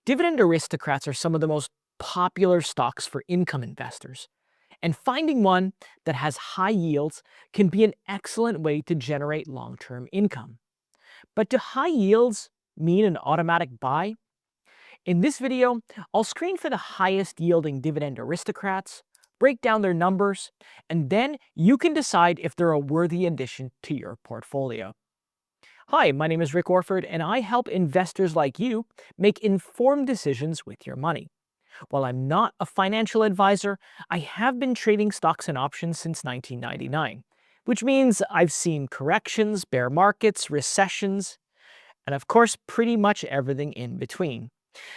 Dividend Aristocrats are some of the most popular stocks for income investors, and finding one that has high yields can be an excellent way to generate long-term income. But do high yields mean an automatic buy? In this video, I'll screen for the highest yielding Dividend Aristocrats, break down their numbers, and then you can decide if they're a worthy addition to your portfolio. Hi, my name is Rick Orford, and I help investors like you make informed decisions with your money. While I'm not a financial advisor, I have been trading stocks and options since 1999, which means I've seen corrections, bear markets, recessions, and of course, pretty much everything in between.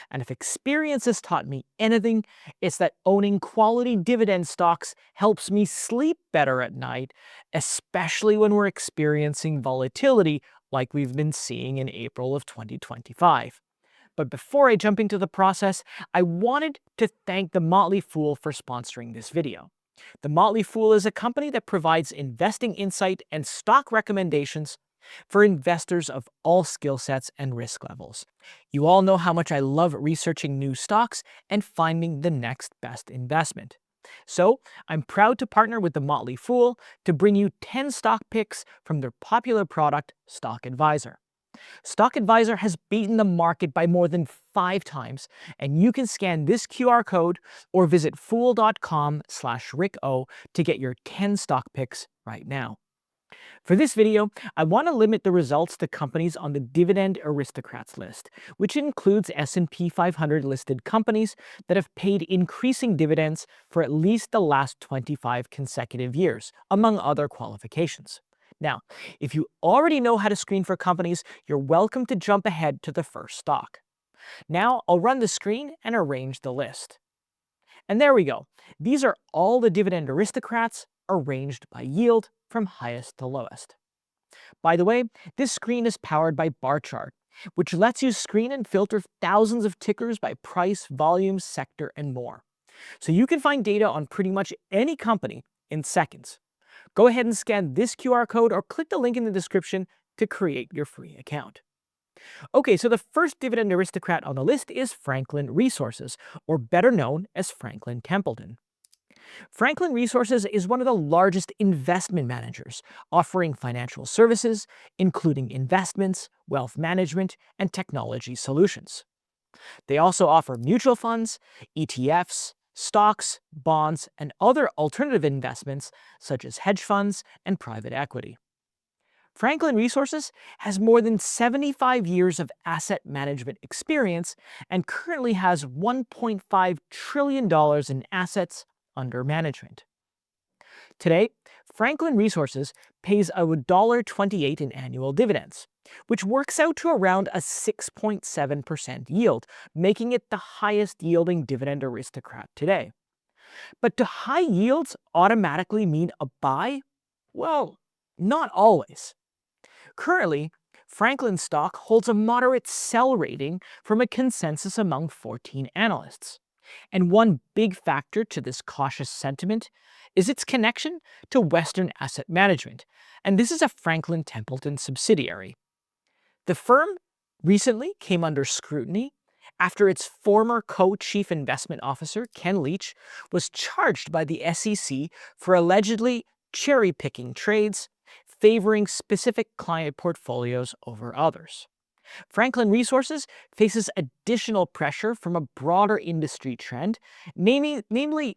And if experience has taught me anything, it's that owning quality dividend stocks helps me sleep better at night, especially when we're experiencing volatility like we've been seeing in April of 2025. But before I jump into the process, I wanted to thank The Motley Fool for sponsoring this video. The Motley Fool is a company that provides investing insight and stock recommendations for investors of all skill sets and risk levels. You all know how much I love researching new stocks and finding the next best investment. So, I'm proud to partner with The Motley Fool to bring you 10 stock picks from their popular product, Stock Advisor. Stock Advisor has beaten the market by more than 5 times, and you can scan this QR code or visit fool.com/RickO to get your 10 stock picks right now. For this video, I want to limit the results to companies on the Dividend Aristocrats list, which includes S&P 500 listed companies that have paid increasing dividends for at least the last 25 consecutive years, among other qualifications. Now, if you already know how to screen for companies, you're welcome to jump ahead to the first stock. Now, I'll run the screen and arrange the list. And there we go. These are all the Dividend Aristocrats arranged by yield from highest to lowest. By the way, this screen is powered by Bar Chart, which lets you screen and filter thousands of tickers by price, volume, sector, and more. So you can find data on pretty much any company in seconds. Go ahead and scan this QR code or click the link in the description to create your free account. Okay, so the first Dividend Aristocrat on the list is Franklin Resources, or better known as Franklin Templeton. Franklin Resources is one of the largest investment managers, offering financial services, including investments, wealth management, and technology solutions. They also offer mutual funds, ETFs, stocks, bonds, and other alternative investments such as hedge funds and private equity. Franklin Resources has more than 75 years of asset management experience and currently has $1.5 trillion in assets under management. Today, Franklin Resources pays $1.28 in annual dividends, which works out to around a 6.7% yield, making it the highest yielding Dividend Aristocrat today. But do high yields automatically mean a buy? Well, not always. Currently, Franklin stock holds a moderate sell rating from a consensus among 14 analysts. And one big factor to this cautious sentiment is its connection to Western Asset Management, and this is a Franklin Templeton subsidiary. The firm recently came under scrutiny after its former co-chief investment officer, Ken Leach, was charged by the SEC for allegedly cherry-picking trades, favoring specific client portfolios over others. Franklin Resources faces additional pressure from a broader industry trend, namely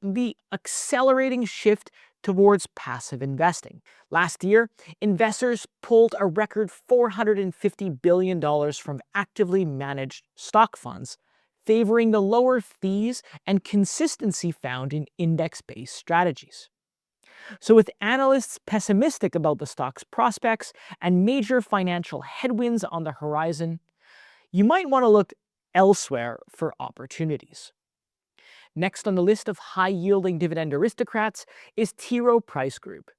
the accelerating shift towards passive investing. Last year, investors pulled a record $450 billion from actively managed stock funds, favoring the lower fees and consistency found in index-based strategies. So with analysts pessimistic about the stock's prospects and major financial headwinds on the horizon, you might want to look elsewhere for opportunities. Next on the list of high-yielding Dividend Aristocrats is T. Rowe Price Group.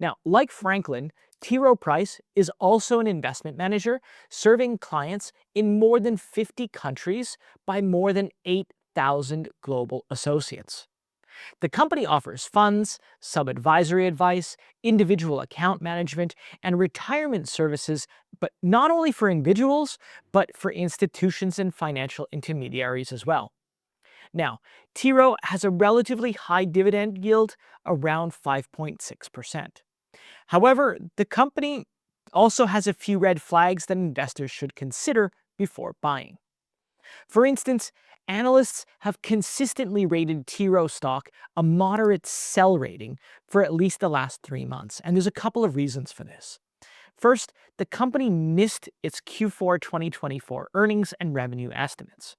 Now, like Franklin, T. Rowe Price is also an investment manager serving clients in more than 50 countries by more than 8,000 global associates. The company offers funds, sub-advisory advice, individual account management, and retirement services, but not only for individuals, but for institutions and financial intermediaries as well. Now, T. Rowe has a relatively high dividend yield, around 5.6%. However, the company also has a few red flags that investors should consider before buying. For instance, analysts have consistently rated T. Rowe stock a moderate sell rating for at least the last 3 months, and there's a couple of reasons for this. First, the company missed its Q4 2024 earnings and revenue estimates,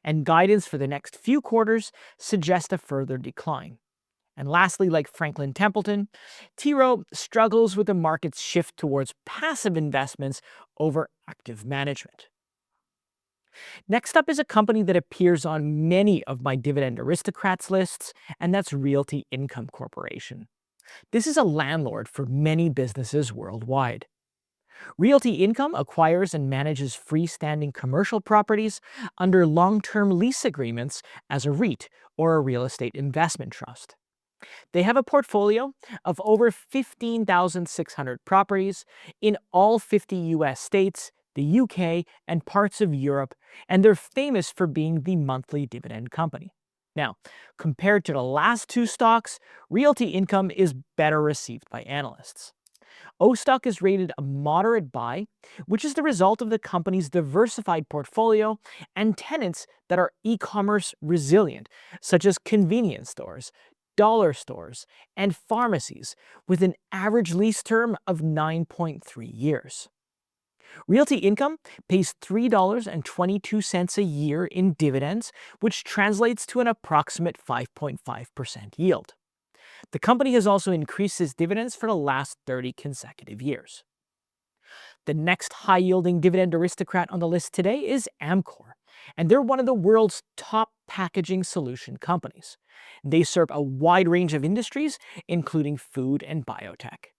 and guidance for the next few quarters suggests a further decline. And lastly, like Franklin Templeton, T. Rowe struggles with the market's shift towards passive investments over active management. Next up is a company that appears on many of my Dividend Aristocrats lists, and that's Realty Income Corporation. This is a landlord for many businesses worldwide. Realty Income acquires and manages freestanding commercial properties under long-term lease agreements as a REIT, or a real estate investment trust. They have a portfolio of over 15,600 properties in all 50 US states, the UK, and parts of Europe, and they're famous for being the monthly dividend company. Now, compared to the last two stocks, Realty Income is better received by analysts. O stock is rated a moderate buy, which is the result of the company's diversified portfolio and tenants that are e-commerce resilient, such as convenience stores, dollar stores, and pharmacies, with an average lease term of 9.3 years. Realty Income pays $3.22 a year in dividends, which translates to an approximate 5.5% yield. The company has also increased its dividends for the last 30 consecutive years. The next high-yielding dividend aristocrat on the list today is Amcor, and they're one of the world's top packaging solution companies. They serve a wide range of industries, including food and biotech.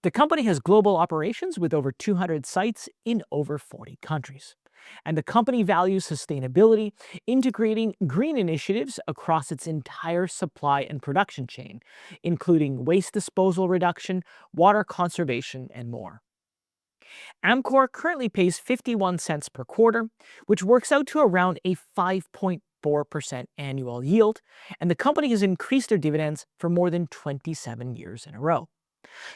The company has global operations with over 200 sites in over 40 countries. And the company values sustainability, integrating green initiatives across its entire supply and production chain, including waste disposal reduction, water conservation, and more. Amcor currently pays 51 cents per quarter, which works out to around a 5.4% annual yield, and the company has increased their dividends for more than 27 years in a row.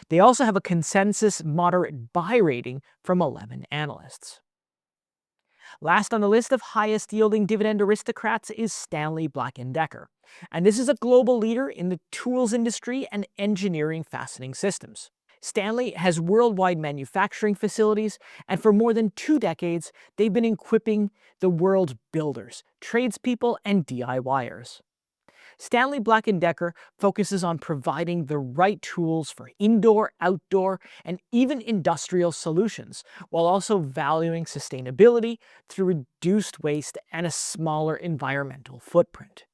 They also have a consensus moderate buy rating from 11 analysts. Last on the list of highest yielding dividend aristocrats is Stanley Black & Decker, and this is a global leader in the tools industry and engineering fastening systems. Stanley has worldwide manufacturing facilities, and for more than 2 decades, they've been equipping the world's builders, tradespeople, and DIYers. Stanley Black & Decker focuses on providing the right tools for indoor, outdoor, and even industrial solutions, while also valuing sustainability through reduced waste and a smaller environmental footprint.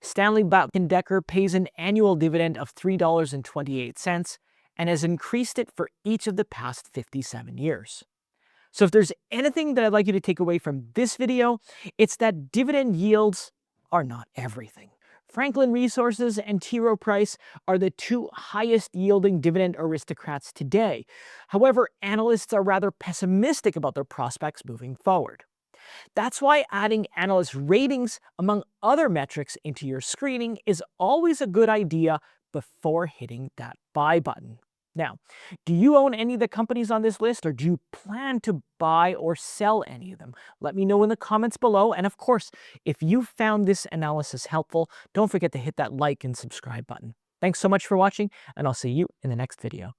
Stanley Black & Decker pays an annual dividend of $3.28 and has increased it for each of the past 57 years. So if there's anything that I'd like you to take away from this video, it's that dividend yields are not everything. Franklin Resources and Rowe Price are the two highest yielding dividend aristocrats today. However, analysts are rather pessimistic about their prospects moving forward. That's why adding analyst ratings among other metrics into your screening is always a good idea before hitting that buy button. Now, do you own any of the companies on this list, or do you plan to buy or sell any of them? Let me know in the comments below. And of course, if you found this analysis helpful, don't forget to hit that like and subscribe button. Thanks so much for watching, and I'll see you in the next video.